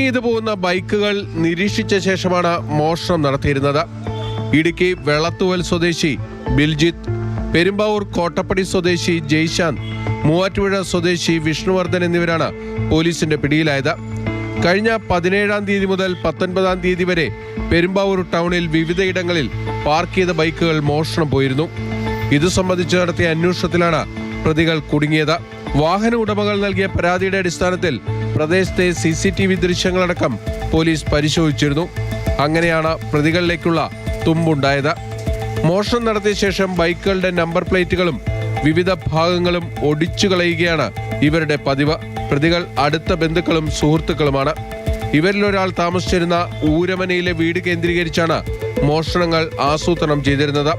ചെയ്തു പോകുന്ന ബൈക്കുകൾ നിരീക്ഷിച്ച ശേഷമാണ് മോഷണം നടത്തിയിരുന്നത്. ഇടുക്കി വെളത്തുവൽ സ്വദേശി ബിൽജിത്ത്, പെരുമ്പാവൂർ കോട്ടപ്പടി സ്വദേശി ജയ്ശാന്ത്, മൂവാറ്റുപുഴ സ്വദേശി വിഷ്ണുവർദ്ധൻ എന്നിവരാണ് പോലീസിന്റെ പിടിയിലായത്. കഴിഞ്ഞ 17-ാം തീയതി മുതൽ 19-ാം തീയതി വരെ പെരുമ്പാവൂർ ടൗണിൽ വിവിധയിടങ്ങളിൽ പാർക്ക് ചെയ്ത ബൈക്കുകൾ മോഷണം പോയിരുന്നു. ഇതു സംബന്ധിച്ച് നടത്തിയ അന്വേഷണത്തിലാണ് പ്രതികൾ കുടുങ്ങിയത്. വാഹന ഉടമകൾ നൽകിയ പരാതിയുടെ അടിസ്ഥാനത്തിൽ പ്രദേശത്തെ CCTV ദൃശ്യങ്ങളടക്കം പോലീസ് പരിശോധിച്ചിരുന്നു. അങ്ങനെയാണ് പ്രതികളിലേക്കുള്ള തുമ്പുണ്ടായത്. മോഷണം നടത്തിയ ശേഷം ബൈക്കുകളുടെ നമ്പർ പ്ലേറ്റുകളും വിവിധ ഭാഗങ്ങളും ഒടിച്ചു കളയുകയാണ് ഇവരുടെ പതിവ്. പ്രതികൾ അടുത്ത ബന്ധുക്കളും സുഹൃത്തുക്കളുമാണ്. ഇവരിലൊരാൾ താമസിച്ചിരുന്ന ഊരമനയിലെ വീട് കേന്ദ്രീകരിച്ചാണ് മോഷണങ്ങൾ ആസൂത്രണം ചെയ്തിരുന്നത്.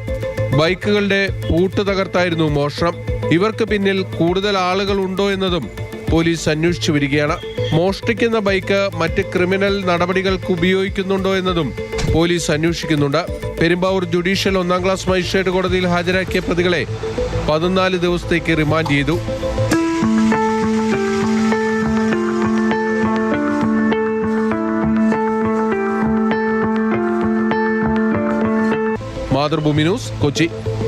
ബൈക്കുകളുടെ പൂട്ട് തകർത്തായിരുന്നു മോഷണം. ഇവർക്ക് പിന്നിൽ കൂടുതൽ ആളുകൾ ഉണ്ടോ എന്നതും പോലീസ് അന്വേഷിച്ചു വരികയാണ്. മോഷ്ടിക്കുന്ന ബൈക്ക് മറ്റ് ക്രിമിനൽ നടപടികൾക്ക് ഉപയോഗിക്കുന്നുണ്ടോ എന്നതും പോലീസ് അന്വേഷിക്കുന്നുണ്ട്. പെരുമ്പാവൂർ ജുഡീഷ്യൽ 1-ാം ക്ലാസ് മജിസ്ട്രേറ്റ് കോടതിയിൽ ഹാജരാക്കിയ പ്രതികളെ 14 ദിവസത്തേക്ക് റിമാൻഡ് ചെയ്തു. മാതൃഭൂമി ന്യൂസ്, കൊച്ചി.